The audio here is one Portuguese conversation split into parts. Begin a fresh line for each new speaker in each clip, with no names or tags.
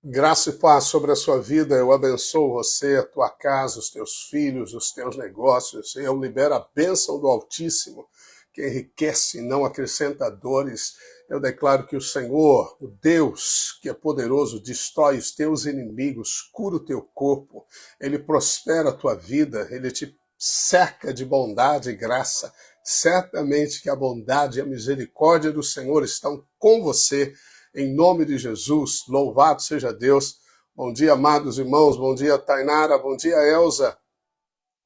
Graça e paz sobre a sua vida, eu abençoo você, a tua casa, os teus filhos, os teus negócios. Eu libero a bênção do Altíssimo, que enriquece e não acrescenta dores. Eu declaro que o Senhor, o Deus que é poderoso, destrói os teus inimigos, cura o teu corpo, Ele prospera a tua vida, Ele te cerca de bondade e graça. Certamente que a bondade e a misericórdia do Senhor estão com você. Em nome de Jesus, louvado seja Deus. Bom dia, amados irmãos. Bom dia, Tainara. Bom dia, Elza.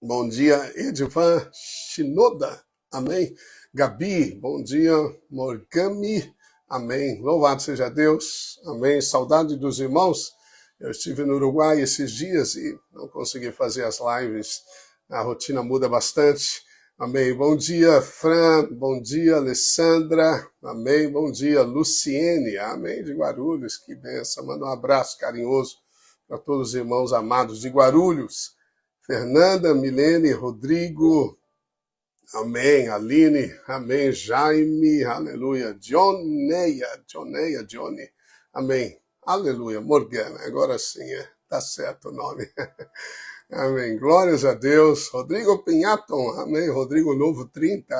Bom dia, Edivan Shinoda. Amém. Gabi, bom dia, Morgami. Amém. Louvado seja Deus. Amém. Saudade dos irmãos. Eu estive no Uruguai esses dias e não consegui fazer as lives. A rotina muda bastante. Amém. Bom dia, Fran. Bom dia, Alessandra. Amém. Bom dia, Luciene. Amém. De Guarulhos. Que benção. Manda um abraço carinhoso para todos os irmãos amados de Guarulhos. Fernanda, Milene, Rodrigo. Amém. Aline. Amém. Jaime. Aleluia. Johnny. Amém. Aleluia. Morgana. Agora sim, tá certo o nome. Amém. Glórias a Deus. Rodrigo Pinhaton. Amém. Rodrigo Novo 30.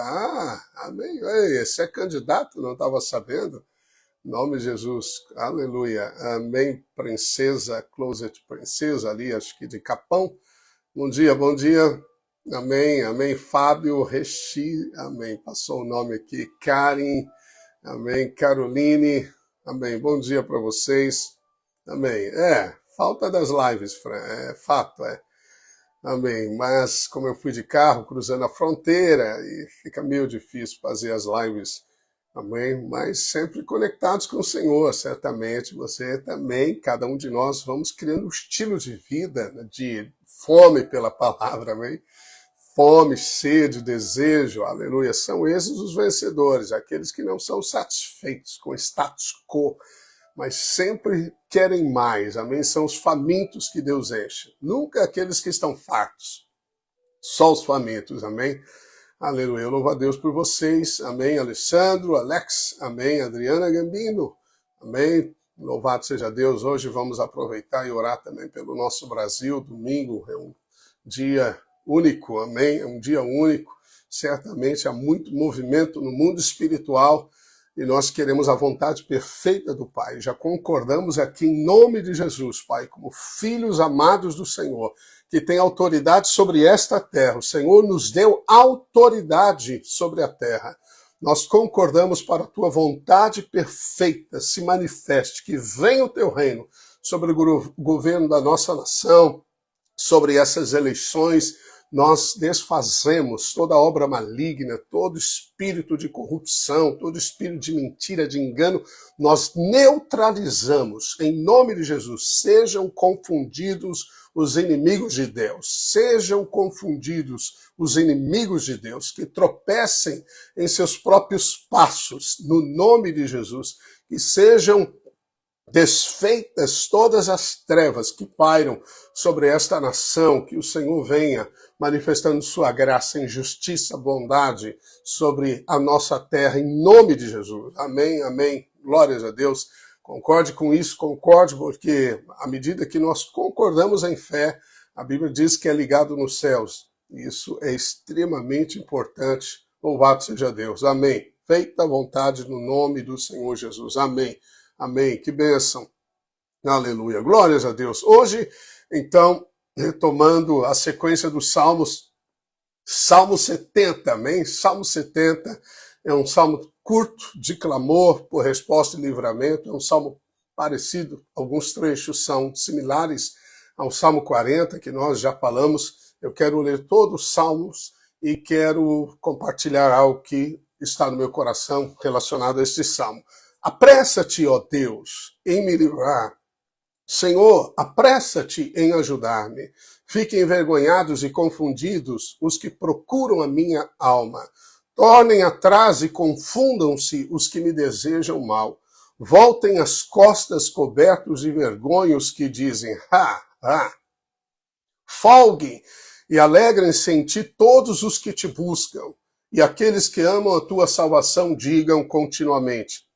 Amém. Ei, esse é candidato, não estava sabendo. Em nome de Jesus. Aleluia. Amém. Princesa, Closet Princesa ali, acho que de Capão. Bom dia, bom dia. Amém. Amém. Fábio Rechi. Amém. Passou o nome aqui. Karen. Amém. Caroline. Amém. Bom dia para vocês. Amém. Falta das lives, Fran. É fato, Amém. Mas como eu fui de carro cruzando a fronteira e fica meio difícil fazer as lives. Amém. Mas sempre conectados com o Senhor, certamente. Você também, cada um de nós, vamos criando um estilo de vida, de fome pela palavra. Amém. Fome, sede, desejo, aleluia. São esses os vencedores, aqueles que não são satisfeitos com o status quo, mas sempre querem mais, amém? São os famintos que Deus enche. Nunca aqueles que estão fartos, só os famintos, amém? Aleluia, eu louvo a Deus por vocês, amém? Alessandro, Alex, amém? Adriana Gambino, amém? Louvado seja Deus, hoje vamos aproveitar e orar também pelo nosso Brasil. Domingo é um dia único, amém? É um dia único, certamente há muito movimento no mundo espiritual, e nós queremos a vontade perfeita do Pai. Já concordamos aqui em nome de Jesus, Pai, como filhos amados do Senhor, que tem autoridade sobre esta terra. O Senhor nos deu autoridade sobre a terra. Nós concordamos para a tua vontade perfeita se manifeste, que venha o teu reino sobre o governo da nossa nação, sobre essas eleições. Nós desfazemos toda obra maligna, todo espírito de corrupção, todo espírito de mentira, de engano, nós neutralizamos em nome de Jesus. Sejam confundidos os inimigos de Deus, sejam confundidos os inimigos de Deus, que tropecem em seus próprios passos, no nome de Jesus, que sejam desfeitas todas as trevas que pairam sobre esta nação, que o Senhor venha manifestando sua graça em justiça, bondade sobre a nossa terra, em nome de Jesus. Amém, amém. Glórias a Deus. Concorde com isso, concorde, porque à medida que nós concordamos em fé, a Bíblia diz que é ligado nos céus. Isso é extremamente importante. Louvado seja Deus. Amém. Feita a vontade no nome do Senhor Jesus. Amém. Amém. Que bênção. Aleluia. Glórias a Deus. Hoje, então, retomando a sequência dos Salmos, Salmo 70, amém? Salmo 70 é um salmo curto de clamor por resposta e livramento, é um salmo parecido, alguns trechos são similares ao Salmo 40, que nós já falamos. Eu quero ler todos os salmos e quero compartilhar algo que está no meu coração relacionado a este salmo. Apressa-te, ó Deus, em me livrar. Senhor, apressa-te em ajudar-me. Fiquem envergonhados e confundidos os que procuram a minha alma. Tornem atrás e confundam-se os que me desejam mal. Voltem as costas cobertos de vergonha os que dizem, Folguem e alegrem-se em ti todos os que te buscam. E aqueles que amam a tua salvação digam continuamente,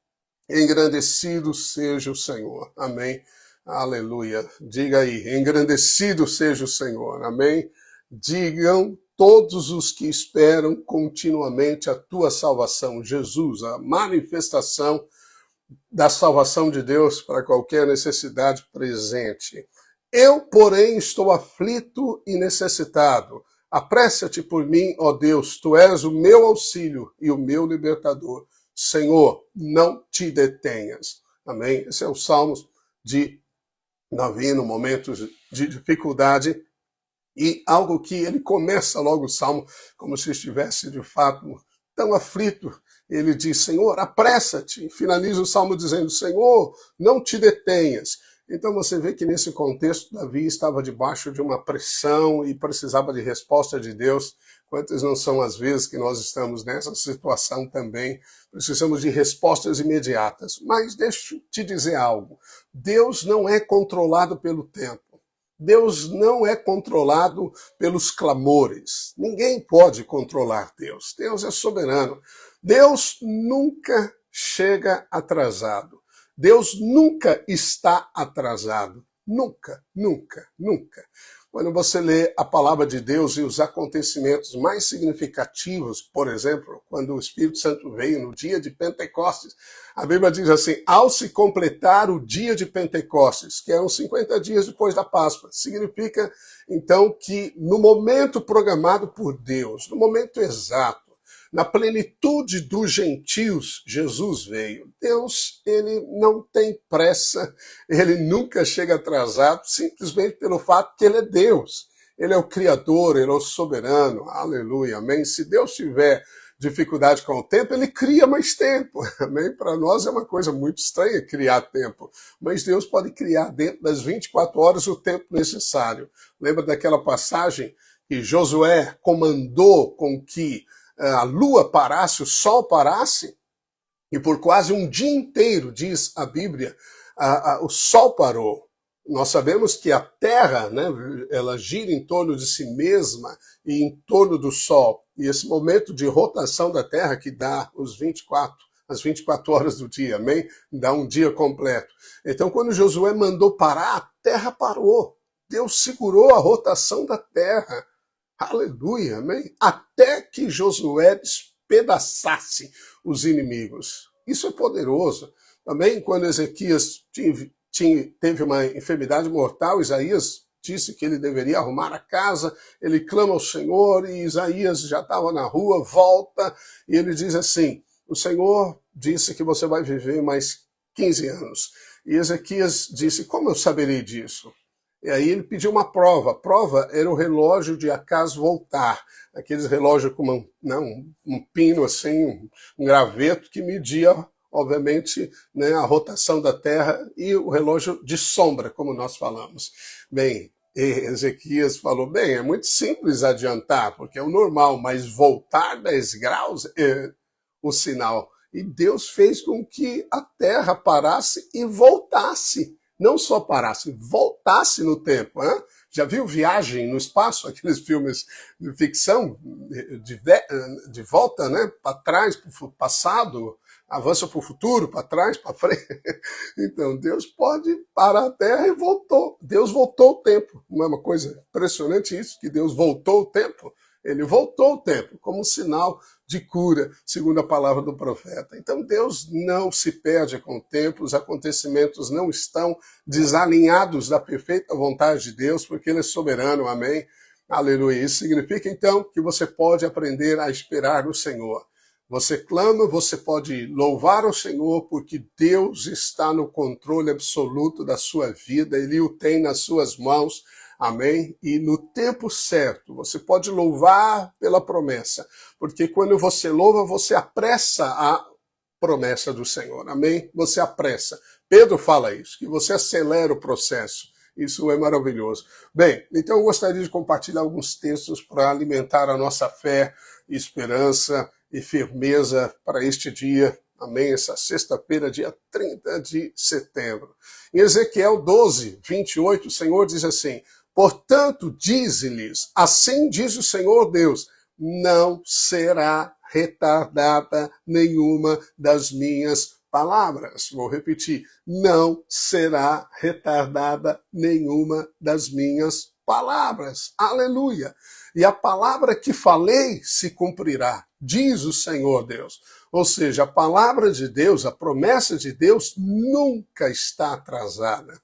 engrandecido seja o Senhor. Amém. Aleluia. Diga aí, engrandecido seja o Senhor. Amém? Digam todos os que esperam continuamente a tua salvação. Jesus, a manifestação da salvação de Deus para qualquer necessidade presente. Eu, porém, estou aflito e necessitado. Apressa-te por mim, ó Deus, tu és o meu auxílio e o meu libertador. Senhor, não te detenhas. Amém? Esse é o Salmo de Davi no momento de dificuldade, e algo que ele começa logo o Salmo como se estivesse de fato tão aflito. Ele diz, Senhor, apressa-te. Finaliza o Salmo dizendo, Senhor, não te detenhas. Então você vê que nesse contexto Davi estava debaixo de uma pressão e precisava de resposta de Deus. Quantas não são as vezes que nós estamos nessa situação também? Precisamos de respostas imediatas. Mas deixa eu te dizer algo. Deus não é controlado pelo tempo. Deus não é controlado pelos clamores. Ninguém pode controlar Deus. Deus é soberano. Deus nunca chega atrasado. Deus nunca está atrasado. Nunca, nunca, nunca. Quando você lê a palavra de Deus e os acontecimentos mais significativos, por exemplo, quando o Espírito Santo veio no dia de Pentecostes, a Bíblia diz assim, ao se completar o dia de Pentecostes, que eram 50 dias depois da Páscoa, significa, então, que no momento programado por Deus, no momento exato, na plenitude dos gentios, Jesus veio. Deus, ele não tem pressa, ele nunca chega atrasado, simplesmente pelo fato que ele é Deus. Ele é o Criador, ele é o soberano, aleluia, amém? Se Deus tiver dificuldade com o tempo, ele cria mais tempo, amém? Para nós é uma coisa muito estranha criar tempo, mas Deus pode criar dentro das 24 horas o tempo necessário. Lembra daquela passagem que Josué comandou com que a lua parasse, o sol parasse, e por quase um dia inteiro, diz a Bíblia, o sol parou. Nós sabemos que a Terra, né, ela gira em torno de si mesma e em torno do Sol. E esse momento de rotação da Terra que dá as 24 horas do dia, amém? Dá um dia completo. Então, quando Josué mandou parar, a Terra parou. Deus segurou a rotação da Terra. Aleluia, amém? Até que Josué despedaçasse os inimigos. Isso é poderoso. Também quando Ezequias teve uma enfermidade mortal, Isaías disse que ele deveria arrumar a casa, ele clama ao Senhor e Isaías já estava na rua, volta e ele diz assim, o Senhor disse que você vai viver mais 15 anos. E Ezequias disse, como eu saberei disso? E aí ele pediu uma prova. A prova era o relógio de Acaz voltar. Aqueles relógios com um pino assim, um graveto que media, obviamente, né, a rotação da Terra e o relógio de sombra, como nós falamos. Bem, Ezequias falou, bem, é muito simples adiantar, porque é o normal, mas voltar 10 graus é o sinal. E Deus fez com que a Terra parasse e voltasse. Não só parasse, voltasse no tempo. Hein? Já viu Viagem no Espaço? Aqueles filmes de ficção, de volta, né? Para trás, para o passado, avança para o futuro, para trás, para frente. Então, Deus pode parar a Terra e voltou. Deus voltou o tempo. Não é uma coisa impressionante isso, que Deus voltou o tempo? Ele voltou o tempo como sinal de cura, segundo a palavra do profeta. Então Deus não se perde com o tempo, os acontecimentos não estão desalinhados da perfeita vontade de Deus, porque Ele é soberano, amém? Aleluia. Isso significa então que você pode aprender a esperar no Senhor. Você clama, você pode louvar o Senhor, porque Deus está no controle absoluto da sua vida, Ele o tem nas suas mãos. Amém? E no tempo certo, você pode louvar pela promessa, porque quando você louva, você apressa a promessa do Senhor. Amém? Você apressa. Pedro fala isso, que você acelera o processo. Isso é maravilhoso. Bem, então eu gostaria de compartilhar alguns textos para alimentar a nossa fé, esperança e firmeza para este dia. Amém? Essa sexta-feira, dia 30 de setembro. Em Ezequiel 12, 28, o Senhor diz assim, portanto, dize-lhes, assim diz o Senhor Deus, não será retardada nenhuma das minhas palavras. Vou repetir, não será retardada nenhuma das minhas palavras. Aleluia! E a palavra que falei se cumprirá, diz o Senhor Deus. Ou seja, a palavra de Deus, a promessa de Deus nunca está atrasada.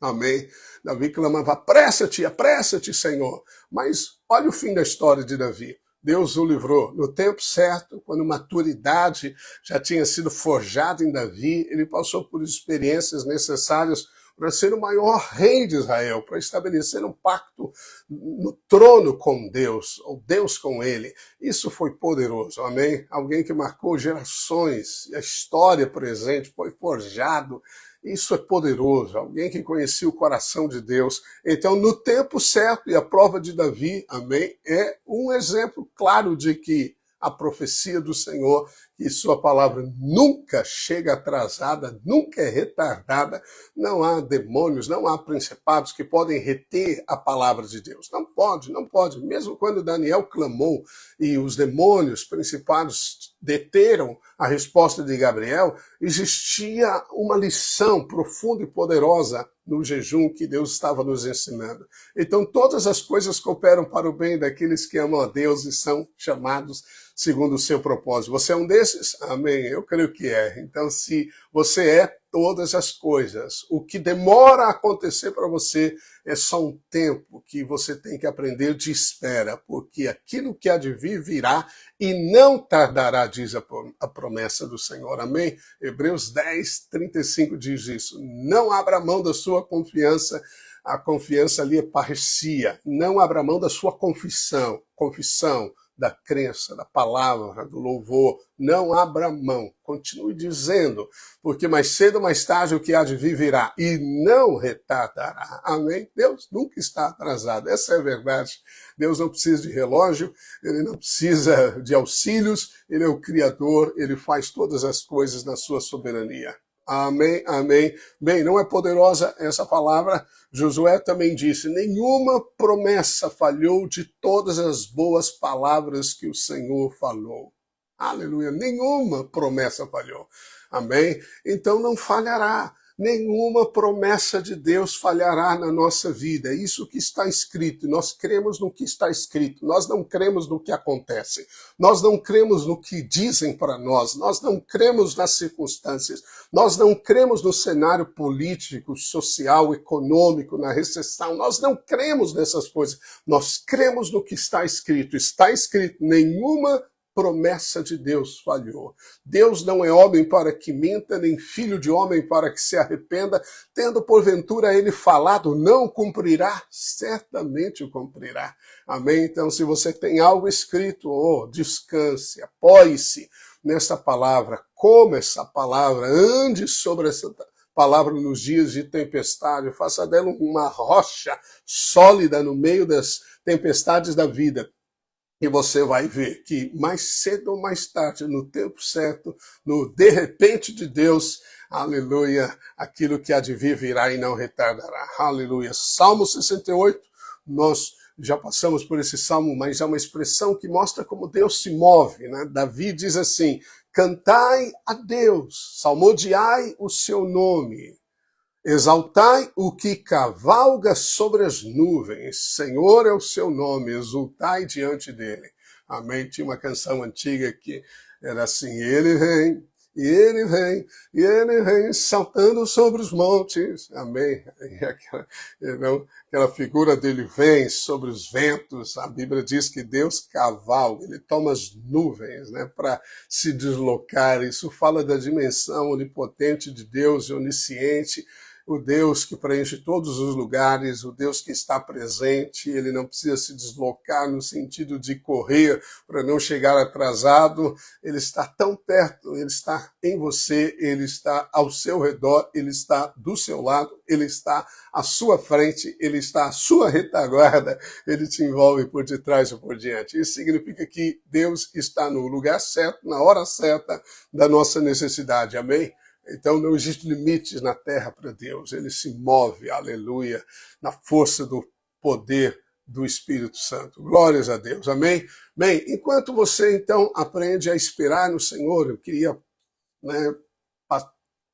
Amém? Davi clamava, apressa-te, Senhor. Mas olha o fim da história de Davi. Deus o livrou no tempo certo, quando maturidade já tinha sido forjada em Davi, ele passou por experiências necessárias para ser o maior rei de Israel, para estabelecer um pacto no trono com Deus, ou Deus com ele. Isso foi poderoso, amém? Alguém que marcou gerações, a história presente foi forjado. Isso é poderoso, alguém que conhecia o coração de Deus. Então, no tempo certo, e a prova de Davi, amém, é um exemplo claro de que a profecia do Senhor, que sua palavra nunca chega atrasada, nunca é retardada, não há demônios, não há principados que podem reter a palavra de Deus. Não pode, não pode. Mesmo quando Daniel clamou e os demônios, principados, deteram a resposta de Gabriel, existia uma lição profunda e poderosa no jejum que Deus estava nos ensinando. Então, todas as coisas cooperam para o bem daqueles que amam a Deus e são chamados segundo o seu propósito. Você é um desses? Amém. Eu creio que é. Então, se você é todas as coisas, o que demora a acontecer para você é só um tempo que você tem que aprender de espera, porque aquilo que há de vir virá e não tardará, diz a promessa do Senhor. Amém? Hebreus 10, 35 diz isso. Não abra mão da sua confiança. A confiança ali é parresia. Não abra mão da sua confissão, da crença, da palavra, do louvor. Não abra mão. Continue dizendo, porque mais cedo ou mais tarde o que há de vir virá e não retardará. Amém? Deus nunca está atrasado. Essa é a verdade. Deus não precisa de relógio, ele não precisa de auxílios, ele é o Criador, ele faz todas as coisas na sua soberania. Amém, amém. Bem, não é poderosa essa palavra? Josué também disse, nenhuma promessa falhou de todas as boas palavras que o Senhor falou. Aleluia, nenhuma promessa falhou. Amém? Então não falhará. Nenhuma promessa de Deus falhará na nossa vida. É isso que está escrito. Nós cremos no que está escrito. Nós não cremos no que acontece. Nós não cremos no que dizem para nós. Nós não cremos nas circunstâncias. Nós não cremos no cenário político, social, econômico, na recessão. Nós não cremos nessas coisas. Nós cremos no que está escrito. Está escrito, nenhuma promessa de Deus falhou. Deus não é homem para que minta, nem filho de homem para que se arrependa. Tendo porventura ele falado, não cumprirá? Certamente o cumprirá. Amém? Então, se você tem algo escrito, descanse, apoie-se nessa palavra, coma essa palavra, ande sobre essa palavra nos dias de tempestade, faça dela uma rocha sólida no meio das tempestades da vida. E você vai ver que mais cedo ou mais tarde, no tempo certo, no de repente de Deus, aleluia, aquilo que há de vir virá e não retardará. Aleluia. Salmo 68, nós já passamos por esse salmo, mas é uma expressão que mostra como Deus se move, né? Davi diz assim, cantai a Deus, salmodiai o seu nome. Exaltai o que cavalga sobre as nuvens. Senhor é o seu nome, exultai diante dele. Amém? Tinha uma canção antiga que era assim, ele vem, e ele vem, e ele vem saltando sobre os montes. Amém? E aquela figura dele vem sobre os ventos. A Bíblia diz que Deus cavalga, ele toma as nuvens, né, para se deslocar. Isso fala da dimensão onipotente de Deus, onisciente, o Deus que preenche todos os lugares, o Deus que está presente, ele não precisa se deslocar no sentido de correr para não chegar atrasado, ele está tão perto, ele está em você, ele está ao seu redor, ele está do seu lado, ele está à sua frente, ele está à sua retaguarda, ele te envolve por detrás ou por diante. Isso significa que Deus está no lugar certo, na hora certa da nossa necessidade, amém? Então não existe limites na terra para Deus, ele se move, aleluia, na força do poder do Espírito Santo. Glórias a Deus, amém? Bem, enquanto você então aprende a esperar no Senhor, eu queria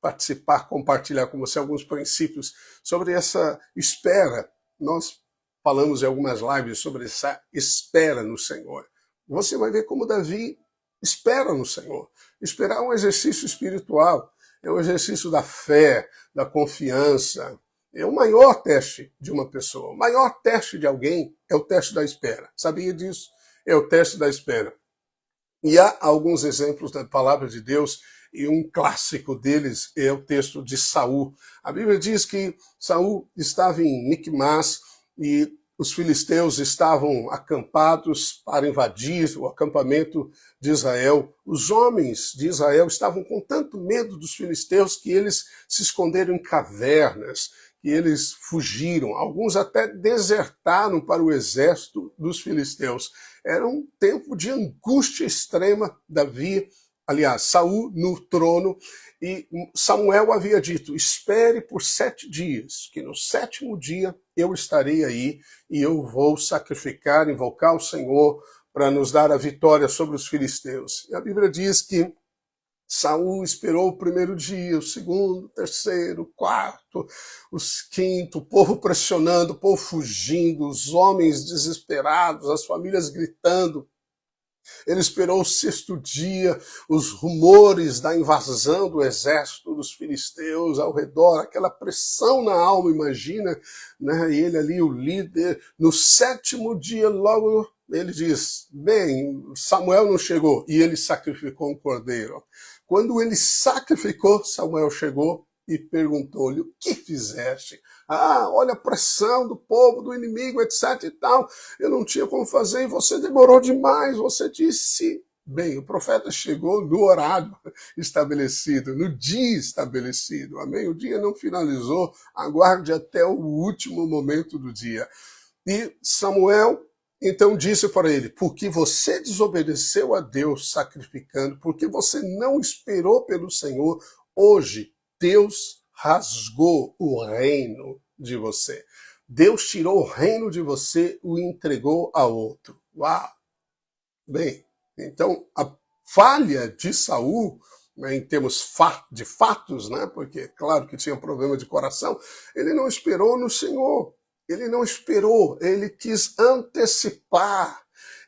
participar, compartilhar com você alguns princípios sobre essa espera. Nós falamos em algumas lives sobre essa espera no Senhor. Você vai ver como Davi espera no Senhor. Esperar é um exercício espiritual, é um exercício da fé, da confiança. É o maior teste de uma pessoa. O maior teste de alguém é o teste da espera. Sabia disso? É o teste da espera. E há alguns exemplos da palavra de Deus, e um clássico deles é o texto de Saul. A Bíblia diz que Saul estava em Micmas e os filisteus estavam acampados para invadir o acampamento de Israel. Os homens de Israel estavam com tanto medo dos filisteus que eles se esconderam em cavernas, que eles fugiram. Alguns até desertaram para o exército dos filisteus. Era um tempo de angústia extrema. Saul no trono, e Samuel havia dito: espere por 7 dias, que no 7º dia eu estarei aí e eu vou sacrificar, invocar o Senhor para nos dar a vitória sobre os filisteus. E a Bíblia diz que Saul esperou o 1º dia, o 2º, o 3º, o 4º, o 5º, o povo pressionando, o povo fugindo, os homens desesperados, as famílias gritando. Ele esperou o 6º dia, os rumores da invasão do exército dos filisteus ao redor, aquela pressão na alma, imagina, né? E ele ali, o líder. No 7º dia, logo ele diz: bem, Samuel não chegou, e ele sacrificou um cordeiro. Quando ele sacrificou, Samuel chegou e perguntou-lhe: o que fizeste? Olha a pressão do povo, do inimigo, etc e tal. Eu não tinha como fazer e você demorou demais. Você disse: bem, o profeta chegou no horário estabelecido, no dia estabelecido. Amém? O dia não finalizou, aguarde até o último momento do dia. E Samuel então disse para ele: porque você desobedeceu a Deus sacrificando, porque você não esperou pelo Senhor, hoje Deus rasgou o reino de você. Deus tirou o reino de você e o entregou a outro. Uau! Bem, então a falha de Saul, né, em termos de fatos, né, porque claro que tinha problema de coração, ele não esperou no Senhor. Ele não esperou, ele quis antecipar.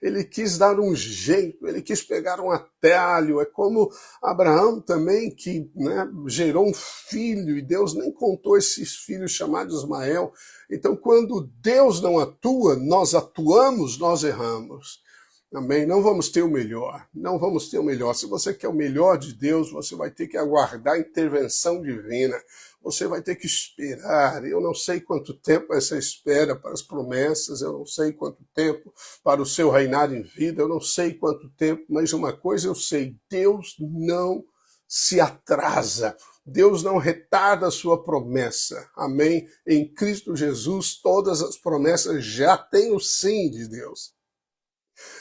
Ele quis dar um jeito, ele quis pegar um atalho. É como Abraão também, que, né, gerou um filho, e Deus nem contou esses filhos chamados Ismael. Então, quando Deus não atua, nós atuamos, nós erramos. Amém? Não vamos ter o melhor, não vamos ter o melhor. Se você quer o melhor de Deus, você vai ter que aguardar a intervenção divina. Você vai ter que esperar. Eu não sei quanto tempo essa espera para as promessas, eu não sei quanto tempo para o seu reinado em vida, eu não sei quanto tempo, mas uma coisa eu sei: Deus não se atrasa. Deus não retarda a sua promessa. Amém? Em Cristo Jesus, todas as promessas já têm o sim de Deus.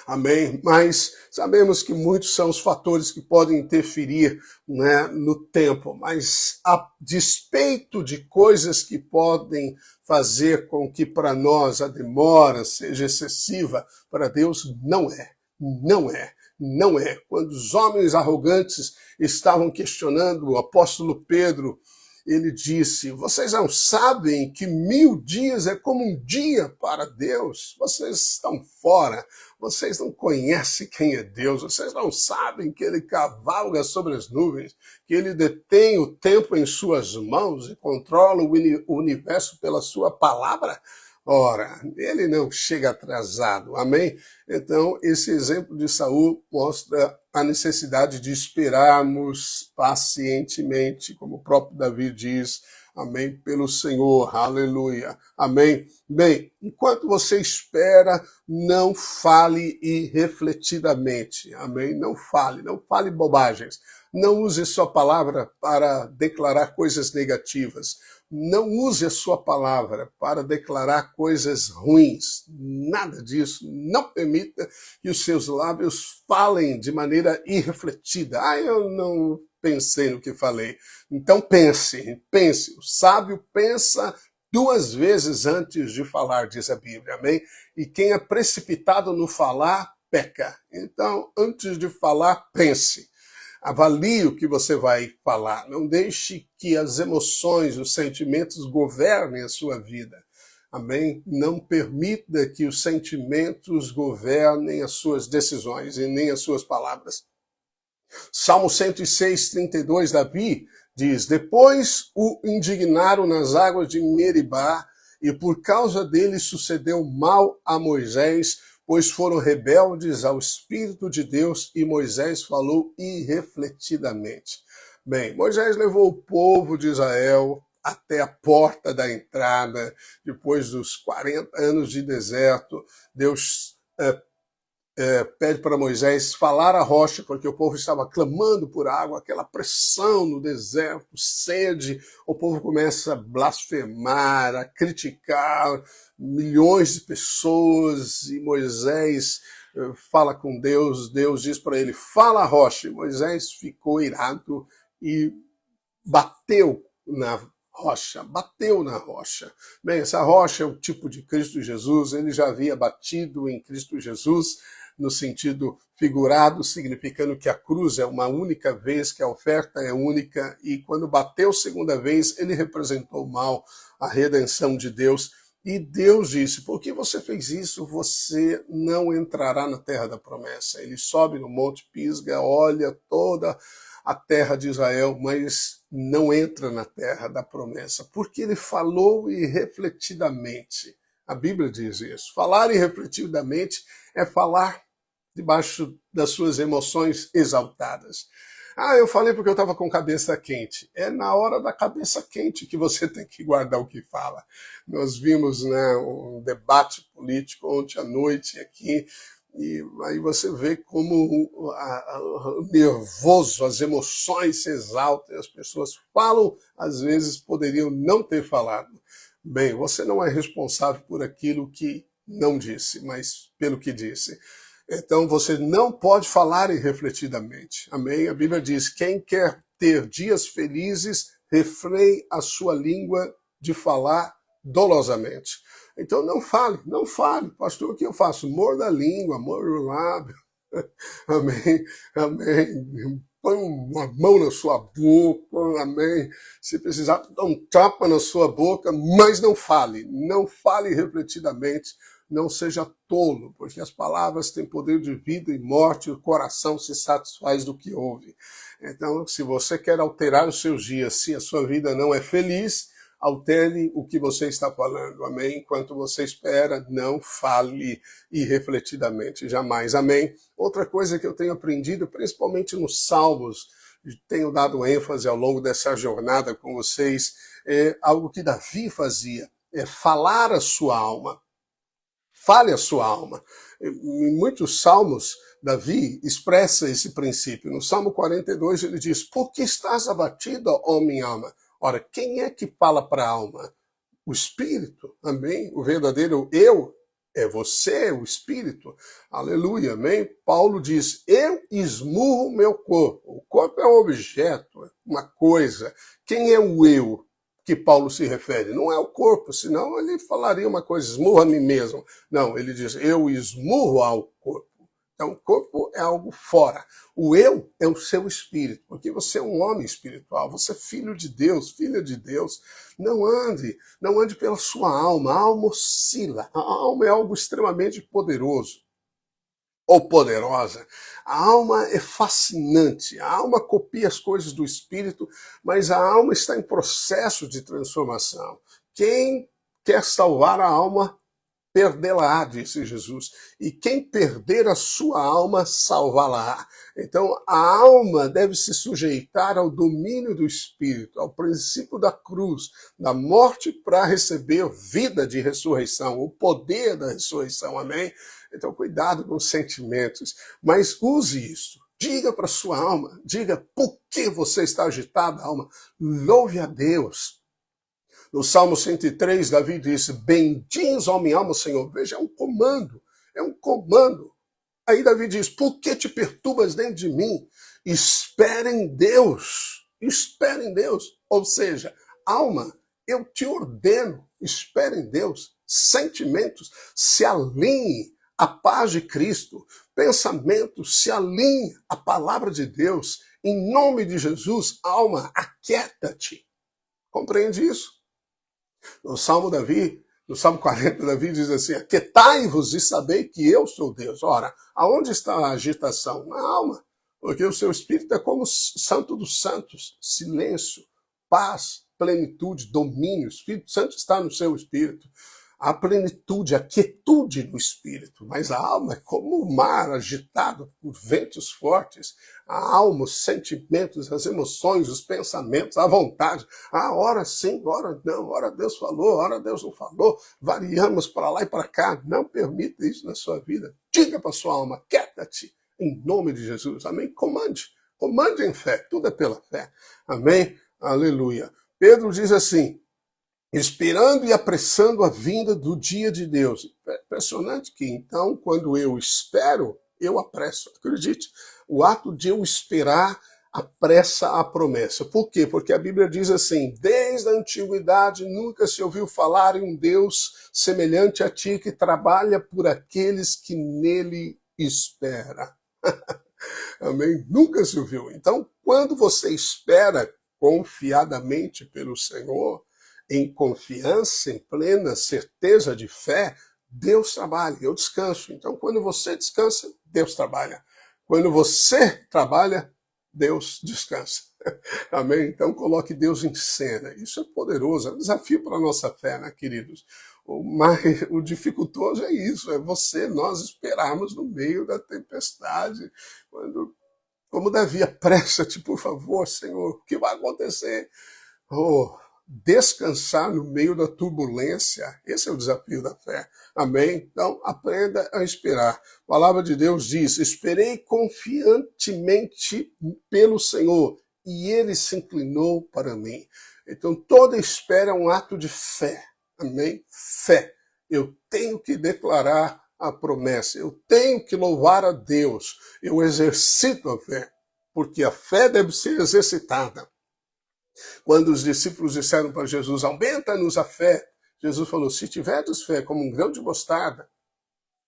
Amém? Mas sabemos que muitos são os fatores que podem interferir, né, no tempo, mas a despeito de coisas que podem fazer com que para nós a demora seja excessiva, para Deus não é. Não é. Não é. Quando os homens arrogantes estavam questionando o apóstolo Pedro, ele disse: vocês não sabem que 1000 dias é como um dia para Deus? Vocês estão fora, vocês não conhecem quem é Deus, vocês não sabem que ele cavalga sobre as nuvens, que ele detém o tempo em suas mãos e controla o universo pela sua palavra? Ora, ele não chega atrasado, amém? Então, esse exemplo de Saul mostra a necessidade de esperarmos pacientemente, como o próprio Davi diz, amém, pelo Senhor, aleluia, amém? Bem, enquanto você espera, não fale irrefletidamente, amém? Não fale bobagens, não use sua palavra para declarar coisas negativas, não use a sua palavra para declarar coisas ruins, nada disso. Não permita que os seus lábios falem de maneira irrefletida. Eu não pensei no que falei. Então pense. O sábio pensa 2 vezes antes de falar, diz a Bíblia, amém? E quem é precipitado no falar, peca. Então, antes de falar, pense. Avalie o que você vai falar. Não deixe que as emoções, os sentimentos governem a sua vida. Amém? Não permita que os sentimentos governem as suas decisões e nem as suas palavras. Salmo 106, 32, Davi diz: depois o indignaram nas águas de Meribá, e por causa dele sucedeu mal a Moisés, pois foram rebeldes ao Espírito de Deus, e Moisés falou irrefletidamente. Bem, Moisés levou o povo de Israel até a porta da entrada, depois dos 40 anos de deserto. Deus pede para Moisés falar a rocha, porque o povo estava clamando por água, aquela pressão no deserto, sede, o povo começa a blasfemar, a criticar milhões de pessoas, e Moisés fala com Deus, Deus diz para ele, fala a rocha, e Moisés ficou irado e bateu na rocha. Bem, essa rocha é o tipo de Cristo Jesus, ele já havia batido em Cristo Jesus, no sentido figurado, significando que a cruz é uma única vez, que a oferta é única, e quando bateu segunda vez, ele representou mal a redenção de Deus. E Deus disse, por que você fez isso? Você não entrará na terra da promessa. Ele sobe no Monte Pisga, olha toda a terra de Israel, mas não entra na terra da promessa, porque ele falou irrefletidamente. A Bíblia diz isso. Falar irrefletidamente é falar debaixo das suas emoções exaltadas. Eu falei porque eu estava com cabeça quente. É na hora da cabeça quente que você tem que guardar o que fala. Nós vimos, né, um debate político ontem à noite aqui, e aí você vê como o nervoso, as emoções se exaltam, as pessoas falam, às vezes poderiam não ter falado. Bem, você não é responsável por aquilo que não disse, mas pelo que disse. Então você não pode falar irrefletidamente. Amém? A Bíblia diz, quem quer ter dias felizes, refreie a sua língua de falar dolosamente. Então não fale. Pastor, o que eu faço? Morda a língua, morda o lábio. Amém, amém. Põe uma mão na sua boca, amém. Se precisar, dá um tapa na sua boca, mas não fale refletidamente. Não seja tolo, porque as palavras têm poder de vida e morte, e o coração se satisfaz do que ouve. Então, se você quer alterar os seus dias, se a sua vida não é feliz, altere o que você está falando, amém? Enquanto você espera, não fale irrefletidamente, jamais, amém? Outra coisa que eu tenho aprendido, principalmente nos Salmos, tenho dado ênfase ao longo dessa jornada com vocês, é algo que Davi fazia, é falar a sua alma. Fale a sua alma. Em muitos salmos, Davi expressa esse princípio. No Salmo 42, ele diz, por que estás abatido, ó minha alma? Ora, quem é que fala para a alma? O Espírito, amém? O verdadeiro eu é você, o Espírito. Aleluia, amém? Paulo diz, eu esmurro meu corpo. O corpo é um objeto, uma coisa. Quem é o eu que Paulo se refere? Não é o corpo, senão ele falaria uma coisa, esmurro a mim mesmo. Não, ele diz, eu esmurro ao corpo. Então, o corpo é algo fora. O eu é o seu espírito, porque você é um homem espiritual, você é filho de Deus, filha de Deus. Não ande pela sua alma. A alma oscila. A alma é algo extremamente poderoso ou poderosa. A alma é fascinante. A alma copia as coisas do espírito, mas a alma está em processo de transformação. Quem quer salvar a alma, perdê-la-á, disse Jesus. E quem perder a sua alma, salvá-la-á. Então, a alma deve se sujeitar ao domínio do Espírito, ao princípio da cruz, da morte para receber vida de ressurreição, o poder da ressurreição, amém? Então, cuidado com os sentimentos, mas use isso. Diga para a sua alma, diga por que você está agitada, alma. Louve a Deus. No Salmo 103, Davi disse, bendiz, ó minha alma, Senhor. Veja, é um comando, é um comando. Aí Davi diz, por que te perturbas dentro de mim? Espere em Deus, espere em Deus. Ou seja, alma, eu te ordeno, espere em Deus. Sentimentos, se alinhe a paz de Cristo, pensamento, se alinhe à palavra de Deus. Em nome de Jesus, alma, aquieta-te. Compreende isso? No Salmo 40, Davi diz assim, aquietai-vos e sabei que eu sou Deus. Ora, aonde está a agitação? Na alma, porque o seu espírito é como o santo dos santos, silêncio, paz, plenitude, domínio. O Espírito Santo está no seu espírito. A plenitude, a quietude do espírito, mas a alma é como o mar agitado por ventos fortes. A alma, os sentimentos, as emoções, os pensamentos, a vontade. Ora sim, ora não, ora Deus falou, ora Deus não falou. Variamos para lá e para cá. Não permita isso na sua vida. Diga para sua alma, quieta-te, em nome de Jesus. Amém? Comande em fé, tudo é pela fé. Amém? Aleluia. Pedro diz assim, esperando e apressando a vinda do dia de Deus. Impressionante que, então, quando eu espero, eu apresso. Acredite, o ato de eu esperar apressa a promessa. Por quê? Porque a Bíblia diz assim, desde a antiguidade nunca se ouviu falar em um Deus semelhante a ti que trabalha por aqueles que nele esperam. Amém? Nunca se ouviu. Então, quando você espera confiadamente pelo Senhor, em confiança, em plena certeza de fé, Deus trabalha, eu descanso. Então, quando você descansa, Deus trabalha. Quando você trabalha, Deus descansa. Amém? Então, coloque Deus em cena. Isso é poderoso, é um desafio para a nossa fé, né, queridos? O dificultoso é isso, é nós esperarmos no meio da tempestade, como Davi, apressa-te, por favor, Senhor, o que vai acontecer? Descansar no meio da turbulência, esse é o desafio da fé. Amém? Então, aprenda a esperar. A palavra de Deus diz, esperei confiantemente pelo Senhor, e ele se inclinou para mim. Então, toda espera é um ato de fé. Amém? Fé. Eu tenho que declarar a promessa, eu tenho que louvar a Deus, eu exercito a fé, porque a fé deve ser exercitada. Quando os discípulos disseram para Jesus, aumenta-nos a fé, Jesus falou, se tiverdes fé como um grão de mostarda,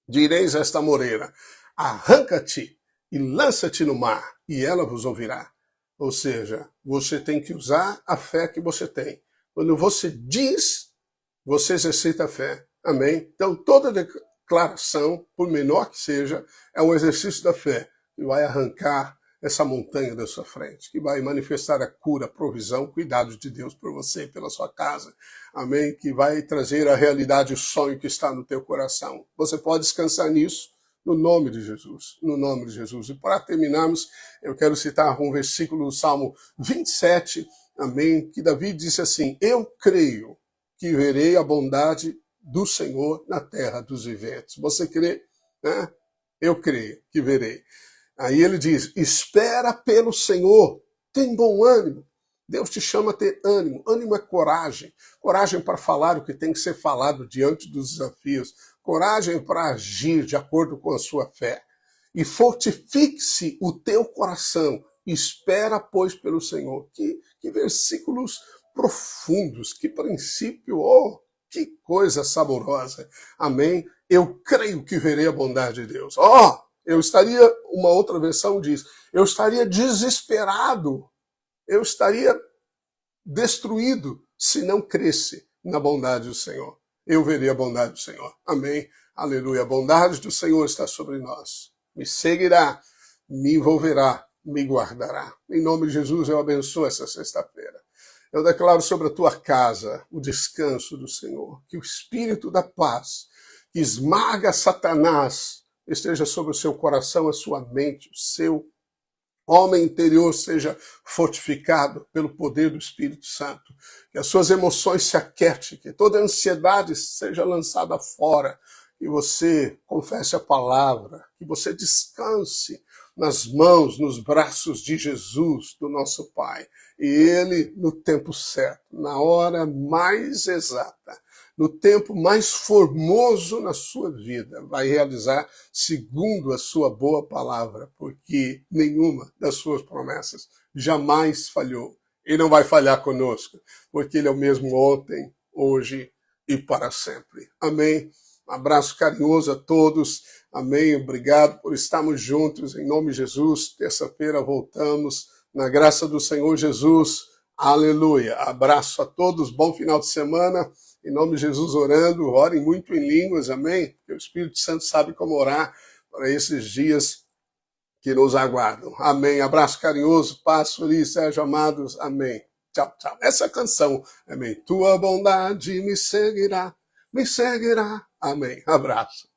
direis a esta moreira, arranca-te e lança-te no mar, e ela vos ouvirá. Ou seja, você tem que usar a fé que você tem. Quando você diz, você exercita a fé. Amém? Então, toda declaração, por menor que seja, é um exercício da fé, que vai arrancar essa montanha da sua frente, que vai manifestar a cura, a provisão, cuidado de Deus por você e pela sua casa. Amém? Que vai trazer a realidade, o sonho que está no teu coração. Você pode descansar nisso, no nome de Jesus. No nome de Jesus. E para terminarmos, eu quero citar um versículo do Salmo 27, amém? Que Davi disse assim, eu creio que verei a bondade do Senhor na terra dos viventes. Você crê? Né? Eu creio que verei. Aí ele diz, espera pelo Senhor, tem bom ânimo. Deus te chama a ter ânimo. Ânimo é coragem. Coragem para falar o que tem que ser falado diante dos desafios. Coragem para agir de acordo com a sua fé. E fortifique-se o teu coração. Espera, pois, pelo Senhor. Que versículos profundos, que princípio, que coisa saborosa. Amém? Eu creio que verei a bondade de Deus. Eu estaria, uma outra versão diz, eu estaria desesperado, eu estaria destruído se não cresce na bondade do Senhor. Eu verei a bondade do Senhor. Amém. Aleluia. A bondade do Senhor está sobre nós. Me seguirá, me envolverá, me guardará. Em nome de Jesus, eu abençoo essa sexta-feira. Eu declaro sobre a tua casa o descanso do Senhor. Que o Espírito da paz, que esmaga Satanás, esteja sobre o seu coração, a sua mente, o seu homem interior seja fortificado pelo poder do Espírito Santo. Que as suas emoções se aquietem, que toda ansiedade seja lançada fora, que você confesse a palavra, que você descanse nas mãos, nos braços de Jesus, do nosso Pai. E Ele, no tempo certo, na hora mais exata, no tempo mais formoso na sua vida, vai realizar segundo a sua boa palavra, porque nenhuma das suas promessas jamais falhou. E não vai falhar conosco, porque Ele é o mesmo ontem, hoje e para sempre. Amém? Um abraço carinhoso a todos. Amém. Obrigado por estarmos juntos. Em nome de Jesus. Terça-feira voltamos. Na graça do Senhor Jesus. Aleluia. Abraço a todos. Bom final de semana. Em nome de Jesus orando. Orem muito em línguas. Amém. Porque o Espírito Santo sabe como orar para esses dias que nos aguardam. Amém. Abraço carinhoso. Paz, feliz, Sérgio Amados. Amém. Tchau, tchau. Essa canção. Amém. Tua bondade me seguirá. Me seguirá. Amém. Abraço.